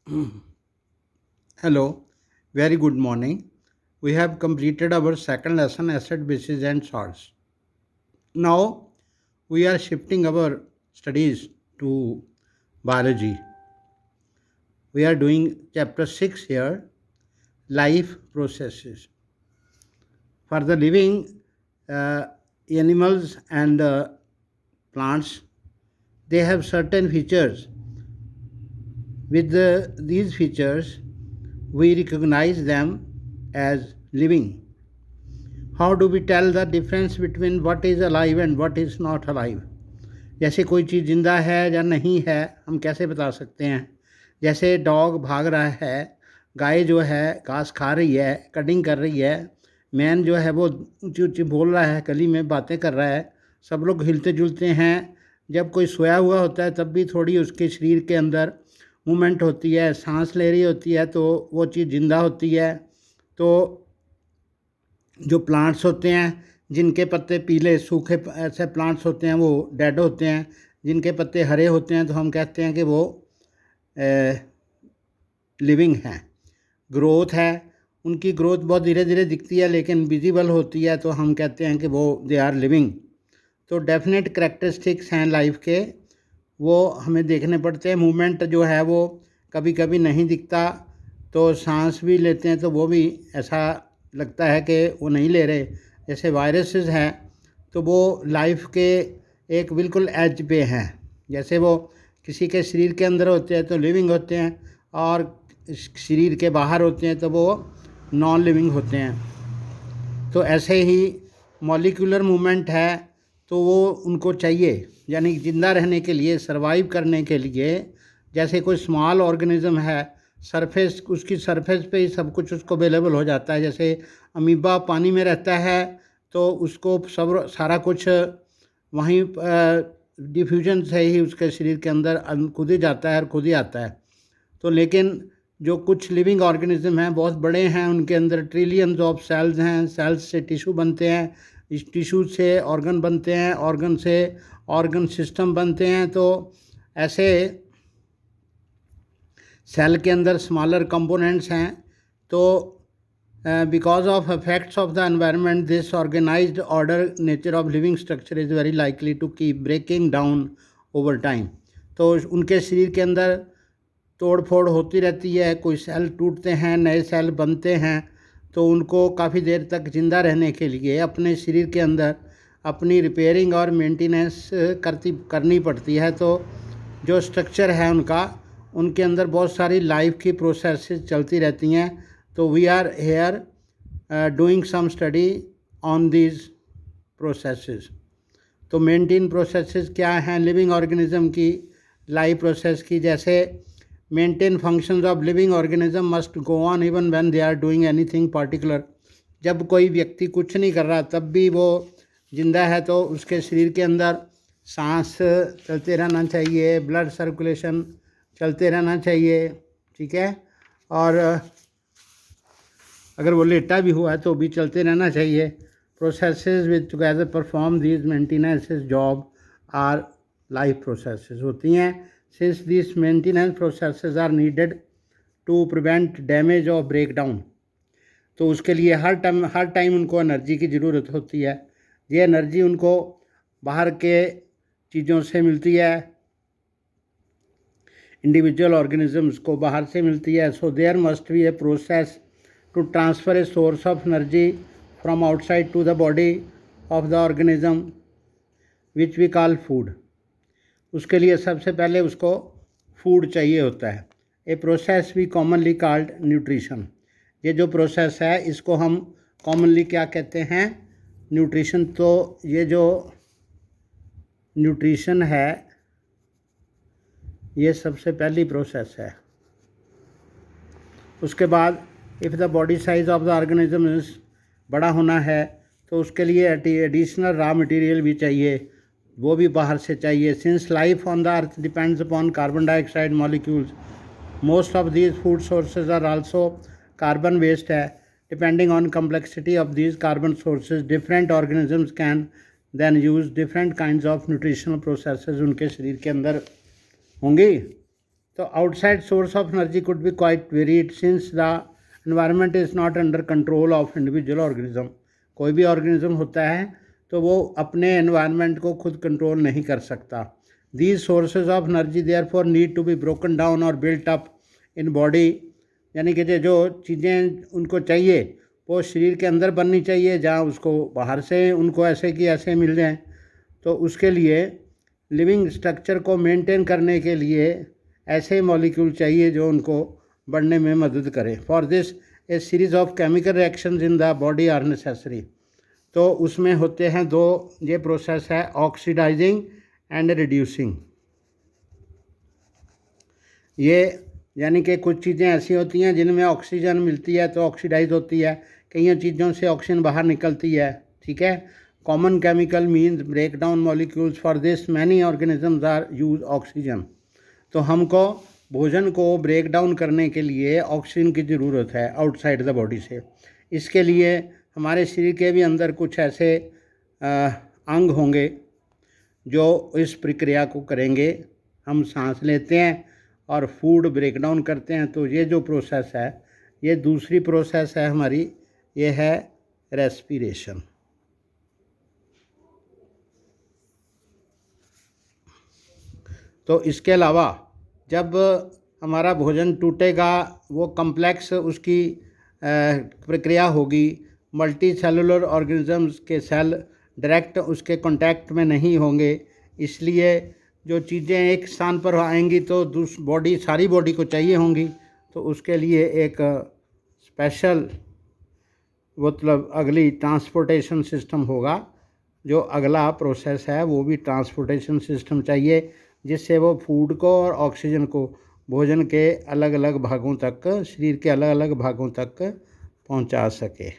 Hello, very good morning. We have completed our second lesson, acid, bases, and salts. Now we are shifting our studies to biology. We are doing chapter 6 here, life processes. For the living animals and plants, they have certain features. With these features, we recognize them as living. How do we tell the difference between what is alive and what is not alive? जैसे कोई चीज़ जिंदा है या नहीं है, हम कैसे बता सकते हैं? जैसे डॉग भाग रहा है, गाय जो है घास खा रही है, कटिंग कर रही है, मैन जो है वो ऊंची ऊंची बोल रहा है, गली में बातें कर रहा है, सब लोग हिलते जुलते हैं। जब कोई सोया हुआ होता है तब भी थोड़ी उसके शरीर के अंदर मूवमेंट होती है, सांस ले रही होती है, तो वो चीज़ जिंदा होती है। तो जो प्लांट्स होते हैं जिनके पत्ते पीले सूखे ऐसे प्लांट्स होते हैं वो डेड होते हैं, जिनके पत्ते हरे होते हैं तो हम कहते हैं कि वो लिविंग हैं। ग्रोथ है, उनकी ग्रोथ बहुत धीरे धीरे दिखती है लेकिन विजिबल होती है, तो हम कहते हैं कि वो दे आर लिविंग। तो डेफिनेट करेक्टरिस्टिक्स हैं लाइफ के, वो हमें देखने पड़ते हैं। मूवमेंट जो है वो कभी कभी नहीं दिखता, तो सांस भी लेते हैं तो वो भी ऐसा लगता है कि वो नहीं ले रहे। जैसे वायरसेस हैं तो वो लाइफ के एक बिल्कुल एज पे हैं। जैसे वो किसी के शरीर के अंदर होते हैं तो लिविंग होते हैं, और शरीर के बाहर होते हैं तो वो नॉन लिविंग होते हैं। तो ऐसे ही मॉलिक्यूलर मूवमेंट है तो वो उनको चाहिए, यानी ज़िंदा रहने के लिए, सरवाइव करने के लिए। जैसे कोई स्मॉल ऑर्गेनिज्म है, सरफेस उसकी सरफेस पे ही सब कुछ उसको अवेलेबल हो जाता है। जैसे अमीबा पानी में रहता है तो उसको सब सारा कुछ वहीं डिफ्यूजन से ही उसके शरीर के अंदर खुद ही जाता है और खुद ही आता है। तो लेकिन जो कुछ लिविंग ऑर्गेनिज्म हैं बहुत बड़े हैं, उनके अंदर ट्रिलियंस ऑफ सेल्स हैं, सेल्स से टिश्यू बनते हैं, इस टिश्यू से ऑर्गन बनते हैं, ऑर्गन से ऑर्गन सिस्टम बनते हैं। तो ऐसे सेल के अंदर स्मॉलर कंपोनेंट्स हैं। तो because of effects of the environment this organized order nature of living structure is very likely to keep breaking down over time. तो उनके शरीर के अंदर तोड़ फोड़ होती रहती है, कोई सेल टूटते हैं, नए सेल बनते हैं। तो उनको काफ़ी देर तक ज़िंदा रहने के लिए अपने शरीर के अंदर अपनी रिपेयरिंग और मेंटेनेंस करनी पड़ती है। तो जो स्ट्रक्चर है उनका, उनके अंदर बहुत सारी लाइफ की प्रोसेसेस चलती रहती हैं। तो we are here doing some study on these processes. तो मेंटेन प्रोसेसेस क्या हैं लिविंग ऑर्गेनिज्म की लाइफ प्रोसेस की? जैसे maintain functions of living organism must go on even when they are doing anything particular. जब कोई व्यक्ति कुछ नहीं कर रहा तब भी वो जिंदा है, तो उसके शरीर के अंदर सांस चलते रहना चाहिए, ब्लड सर्कुलेशन चलते रहना चाहिए, ठीक है। और अगर वो लेटा भी हुआ है तो भी चलते रहना चाहिए। Processes with together perform these maintenance job are life processes होती हैं। Since this maintenance processes are needed to prevent damage और ब्रेक डाउन, तो उसके लिए हर टाइम उनको एनर्जी की ज़रूरत होती है। ये एनर्जी उनको बाहर के चीज़ों से मिलती है, इंडिविजुअल ऑर्गेनिजम्स को बाहर से मिलती है। So there must be a process to transfer a source of energy from outside to the body of the organism which we call food. उसके लिए सबसे पहले उसको फूड चाहिए होता है। A process we commonly called nutrition. ये जो प्रोसेस है इसको हम कॉमनली क्या कहते हैं? न्यूट्रिशन। तो ये जो न्यूट्रिशन है ये सबसे पहली प्रोसेस है। उसके बाद if the body size of the organism बड़ा होना है तो उसके लिए एडिशनल रॉ मटेरियल भी चाहिए, वो भी बाहर से चाहिए। Since life on the earth depends upon carbon dioxide molecules, most of these food sources are also carbon waste है। Depending on complexity of these carbon sources different organisms can then use different kinds of nutritional processes उनके शरीर के अंदर होंगी। तो outside source of energy could be quite varied since the environment is not under control of individual organism. कोई भी organism होता है तो वो अपने एनवायरनमेंट को खुद कंट्रोल नहीं कर सकता। These sources of energy there for need to be broken down और बिल्ट अप इन बॉडी, यानी कि जो चीज़ें उनको चाहिए वो शरीर के अंदर बननी चाहिए, जहाँ उसको बाहर से उनको ऐसे कि ऐसे मिल जाएं। तो उसके लिए लिविंग स्ट्रक्चर को मेंटेन करने के लिए ऐसे मॉलिक्यूल चाहिए जो उनको बढ़ने में मदद करें। For this a series of chemical reactions in the body are necessary. तो उसमें होते हैं दो ये प्रोसेस है, ऑक्सीडाइजिंग एंड रिड्यूसिंग। ये यानी कि कुछ चीज़ें ऐसी होती हैं जिनमें ऑक्सीजन मिलती है तो ऑक्सीडाइज होती है, कई चीज़ों से ऑक्सीजन बाहर निकलती है, ठीक है। Common chemical means break down molecules, for this many organisms are use oxygen. तो हमको भोजन को ब्रेक डाउन करने के लिए ऑक्सीजन की ज़रूरत है आउटसाइड द बॉडी से। इसके लिए हमारे शरीर के भी अंदर कुछ ऐसे अंग होंगे जो इस प्रक्रिया को करेंगे। हम सांस लेते हैं और फूड ब्रेक डाउन करते हैं, तो ये जो प्रोसेस है ये दूसरी प्रोसेस है हमारी, ये है रेस्पिरेशन। तो इसके अलावा जब हमारा भोजन टूटेगा, वो कम्प्लेक्स उसकी प्रक्रिया होगी, मल्टी सेलुलर ऑर्गेनिजम्स के सेल डायरेक्ट उसके कांटेक्ट में नहीं होंगे, इसलिए जो चीज़ें एक स्थान पर आएंगी तो सारी बॉडी को चाहिए होंगी। तो उसके लिए एक स्पेशल मतलब अगली ट्रांसपोर्टेशन सिस्टम होगा। जो अगला प्रोसेस है वो भी ट्रांसपोर्टेशन सिस्टम चाहिए, जिससे वो फूड को और ऑक्सीजन को भोजन के अलग अलग भागों तक, शरीर के अलग अलग भागों तक पहुंचा सके।